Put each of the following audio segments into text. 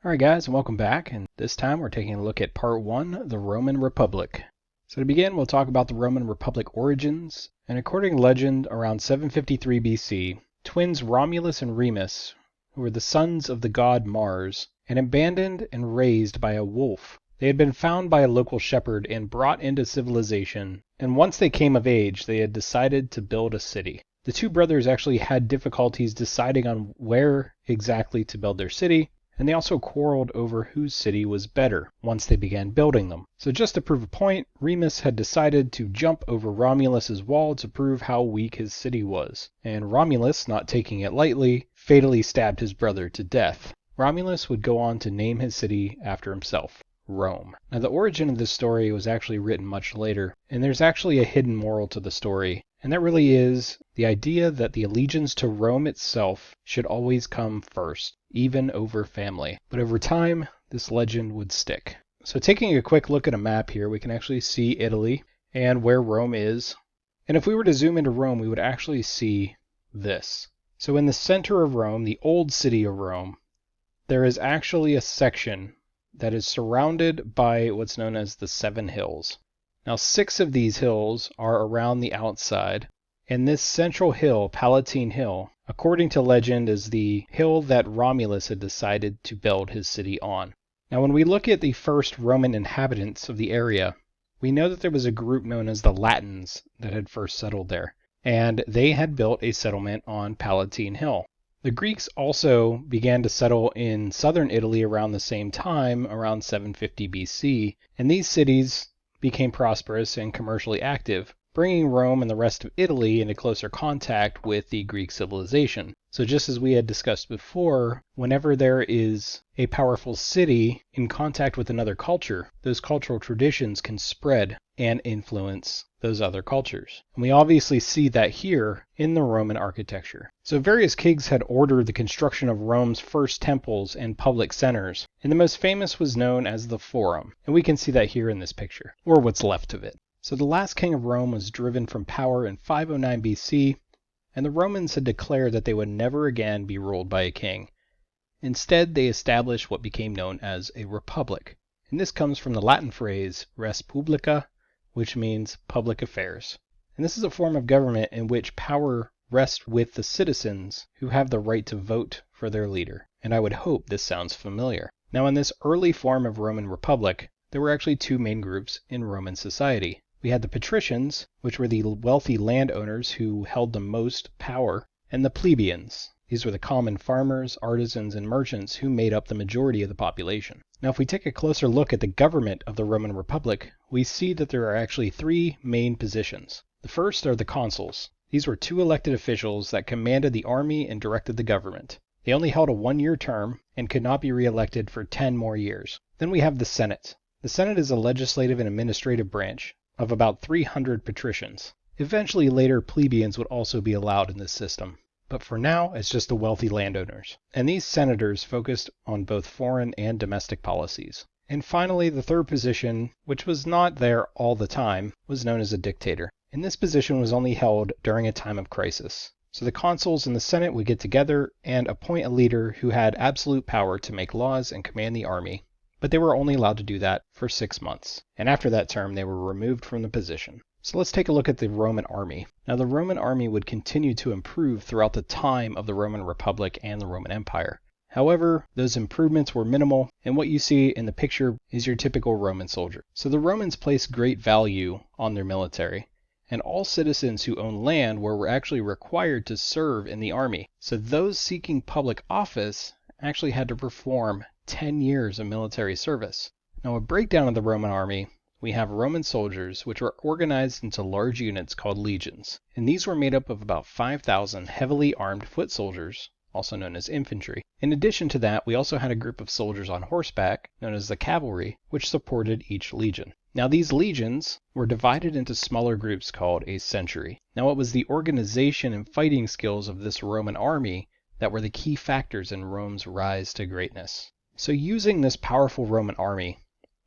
Alright guys, and welcome back, and this time we're taking a look at part 1, the Roman Republic. So to begin, we'll talk about the Roman Republic origins, and according to legend, around 753 BC, twins Romulus and Remus, who were the sons of the god Mars, and abandoned and raised by a wolf. They had been found by a local shepherd and brought into civilization, and once they came of age, they had decided to build a city. The two brothers actually had difficulties deciding on where exactly to build their city, and they also quarreled over whose city was better once they began building them. So just to prove a point, Remus had decided to jump over Romulus's wall to prove how weak his city was, and Romulus, not taking it lightly, fatally stabbed his brother to death. Romulus would go on to name his city after himself, Rome. Now the origin of this story was actually written much later, and there's actually a hidden moral to the story, and that really is the idea that the allegiance to Rome itself should always come first, even over family. But over time, this legend would stick. So taking a quick look at a map here, we can actually see Italy and where Rome is. And if we were to zoom into Rome, we would actually see this. So in the center of Rome, the old city of Rome, there is actually a section that is surrounded by what's known as the Seven Hills. Now 6 of these hills are around the outside, and this central hill, Palatine Hill, according to legend is the hill that Romulus had decided to build his city on. Now when we look at the first Roman inhabitants of the area, we know that there was a group known as the Latins that had first settled there, and they had built a settlement on Palatine Hill. The Greeks also began to settle in southern Italy around the same time, around 750 BC, and these cities became prosperous and commercially active, bringing Rome and the rest of Italy into closer contact with the Greek civilization. So just as we had discussed before, whenever there is a powerful city in contact with another culture, those cultural traditions can spread and influence those other cultures. And we obviously see that here in the Roman architecture. So various kings had ordered the construction of Rome's first temples and public centers, and the most famous was known as the Forum, and we can see that here in this picture, or what's left of it. So the last king of Rome was driven from power in 509 BC, and the Romans had declared that they would never again be ruled by a king. Instead, they established what became known as a republic, and this comes from the Latin phrase res publica, which means public affairs. And this is a form of government in which power rests with the citizens who have the right to vote for their leader. And I would hope this sounds familiar. Now in this early form of Roman Republic, there were actually 2 main groups in Roman society. We had the patricians, which were the wealthy landowners who held the most power, and the plebeians. These were the common farmers, artisans, and merchants who made up the majority of the population. Now if we take a closer look at the government of the Roman Republic, we see that there are actually 3 main positions. The first are the consuls. These were 2 elected officials that commanded the army and directed the government. They only held a 1-year term and could not be re-elected for 10 more years. Then we have the Senate. The Senate is a legislative and administrative branch of about 300 patricians. Eventually later plebeians would also be allowed in this system. But for now, it's just the wealthy landowners. And these senators focused on both foreign and domestic policies. And finally, the third position, which was not there all the time, was known as a dictator. And this position was only held during a time of crisis. So the consuls and the Senate would get together and appoint a leader who had absolute power to make laws and command the army. But they were only allowed to do that for 6 months. And after that term, they were removed from the position. So let's take a look at the Roman army. Now the Roman army would continue to improve throughout the time of the Roman Republic and the Roman Empire. However, those improvements were minimal, and what you see in the picture is your typical Roman soldier. So the Romans placed great value on their military, and all citizens who owned land were actually required to serve in the army. So those seeking public office actually had to perform 10 years of military service. Now a breakdown of the Roman army, we have Roman soldiers, which were organized into large units called legions, and these were made up of about 5,000 heavily armed foot soldiers, also known as infantry. In addition to that, we also had a group of soldiers on horseback, known as the cavalry, which supported each legion. Now these legions were divided into smaller groups called a century. Now it was the organization and fighting skills of this Roman army that were the key factors in Rome's rise to greatness. So using this powerful Roman army,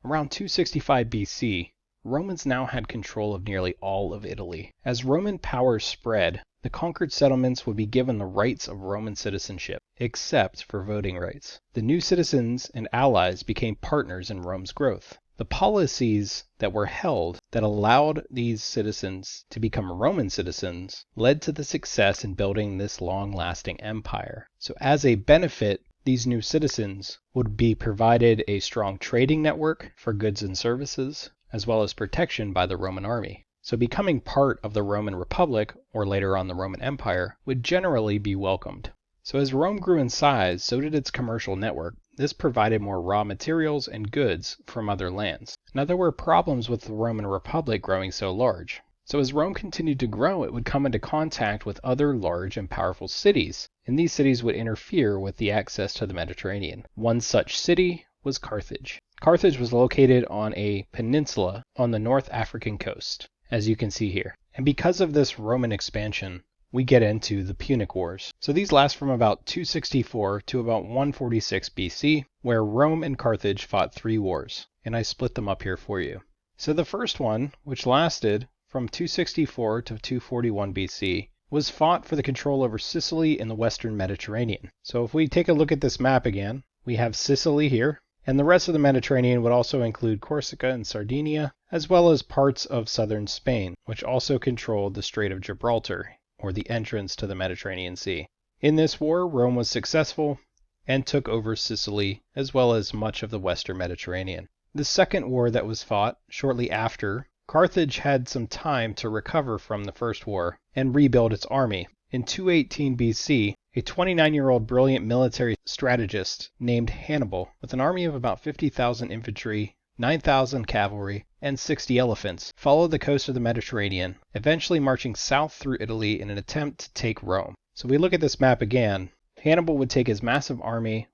around 265 BC, Romans now had control of nearly all of Italy. As Roman power spread, the conquered settlements would be given the rights of Roman citizenship, except for voting rights. The new citizens and allies became partners in Rome's growth. The policies that were held that allowed these citizens to become Roman citizens led to the success in building this long-lasting empire. So as a benefit, these new citizens would be provided a strong trading network for goods and services, as well as protection by the Roman army. So becoming part of the Roman Republic, or later on the Roman Empire, would generally be welcomed. So as Rome grew in size, so did its commercial network. This provided more raw materials and goods from other lands. Now there were problems with the Roman Republic growing so large. So as Rome continued to grow, it would come into contact with other large and powerful cities, and these cities would interfere with the access to the Mediterranean. One such city was Carthage. Carthage was located on a peninsula on the North African coast, as you can see here. And because of this Roman expansion, we get into the Punic Wars. So these last from about 264 to about 146 BC, where Rome and Carthage fought 3 wars, and I split them up here for you. So the first one, which lasted from 264 to 241 BC, was fought for the control over Sicily in the western Mediterranean. So if we take a look at this map again, we have Sicily here, and the rest of the Mediterranean would also include Corsica and Sardinia, as well as parts of southern Spain, which also controlled the Strait of Gibraltar, or the entrance to the Mediterranean Sea. In this war, Rome was successful and took over Sicily, as well as much of the western Mediterranean. The second war that was fought shortly after, Carthage had some time to recover from the first war and rebuild its army. In 218 BC, a 29-year-old brilliant military strategist named Hannibal, with an army of about 50,000 infantry, 9,000 cavalry, and 60 elephants, followed the coast of the Mediterranean, eventually marching south through Italy in an attempt to take Rome. So we look at this map again. Hannibal would take his massive army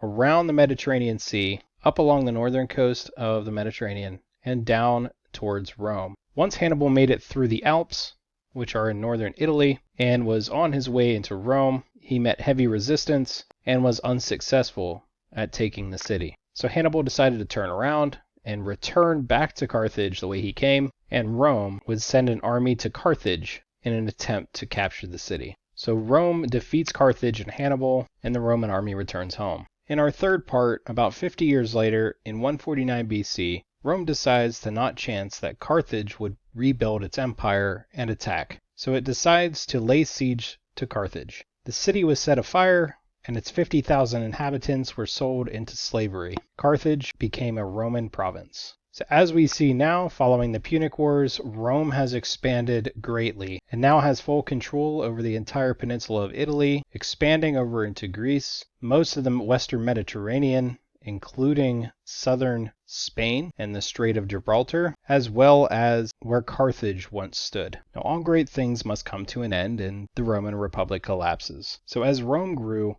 around the Mediterranean Sea, up along the northern coast of the Mediterranean, and down towards Rome. Once Hannibal made it through the Alps, which are in northern Italy, and was on his way into Rome, he met heavy resistance and was unsuccessful at taking the city. So Hannibal decided to turn around and return back to Carthage the way he came, and Rome would send an army to Carthage in an attempt to capture the city. So Rome defeats Carthage and Hannibal, and the Roman army returns home. In our third part, about 50 years later, in 149 BC, Rome decides to not chance that Carthage would rebuild its empire and attack. So it decides to lay siege to Carthage. The city was set afire, and its 50,000 inhabitants were sold into slavery. Carthage became a Roman province. So as we see now, following the Punic Wars, Rome has expanded greatly and now has full control over the entire peninsula of Italy, expanding over into Greece, most of the western Mediterranean, including southern Spain and the Strait of Gibraltar, as well as where Carthage once stood. Now all great things must come to an end, and the Roman Republic collapses. So as Rome grew,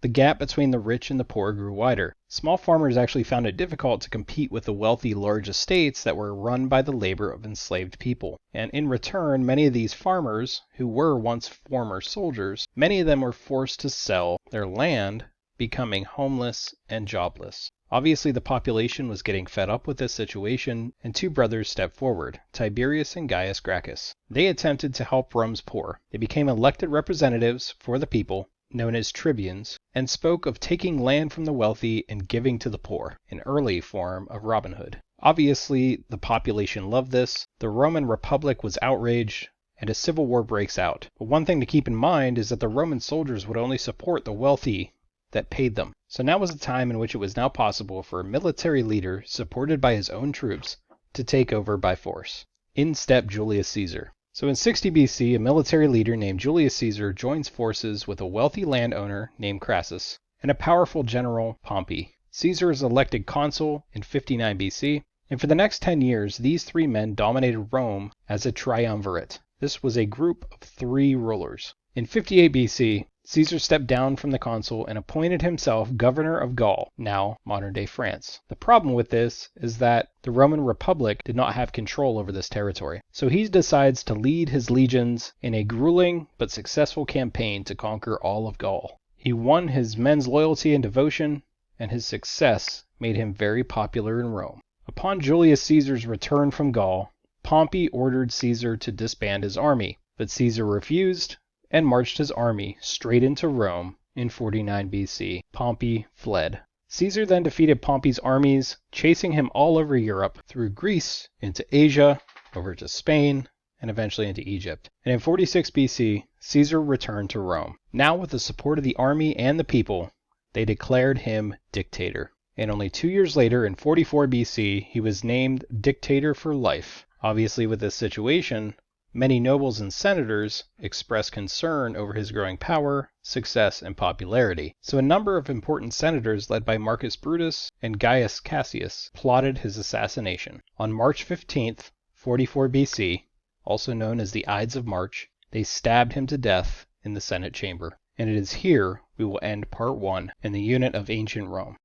the gap between the rich and the poor grew wider. Small farmers actually found it difficult to compete with the wealthy large estates that were run by the labor of enslaved people. And in return, many of these farmers, who were once former soldiers, many of them were forced to sell their land, becoming homeless and jobless. Obviously, the population was getting fed up with this situation, and 2 brothers stepped forward, Tiberius and Gaius Gracchus. They attempted to help Rome's poor. They became elected representatives for the people, known as tribunes, and spoke of taking land from the wealthy and giving to the poor, an early form of Robin Hood. Obviously, the population loved this. The Roman Republic was outraged, and a civil war breaks out. But one thing to keep in mind is that the Roman soldiers would only support the wealthy that paid them. So now was a time in which it was now possible for a military leader, supported by his own troops, to take over by force. In stepped Julius Caesar. So in 60 BC, a military leader named Julius Caesar joins forces with a wealthy landowner named Crassus and a powerful general, Pompey. Caesar is elected consul in 59 BC, and for the next 10 years, these 3 men dominated Rome as a triumvirate. This was a group of 3 rulers. In 58 BC, Caesar stepped down from the consul and appointed himself governor of Gaul, now modern-day France. The problem with this is that the Roman Republic did not have control over this territory. So he decides to lead his legions in a grueling but successful campaign to conquer all of Gaul. He won his men's loyalty and devotion, and his success made him very popular in Rome. Upon Julius Caesar's return from Gaul, Pompey ordered Caesar to disband his army. but Caesar refused and marched his army straight into Rome in 49 BC. Pompey fled. Caesar then defeated Pompey's armies, chasing him all over Europe, through Greece, into Asia, over to Spain, and eventually into Egypt. And in 46 BC, Caesar returned to Rome. Now with the support of the army and the people, they declared him dictator. And only 2 years later, in 44 BC, he was named dictator for life. Obviously, with this situation, many nobles and senators expressed concern over his growing power, success, and popularity. So a number of important senators led by Marcus Brutus and Gaius Cassius plotted his assassination. On March 15th, 44 BC, also known as the Ides of March, they stabbed him to death in the Senate chamber. And it is here we will end part 1 in the unit of ancient Rome.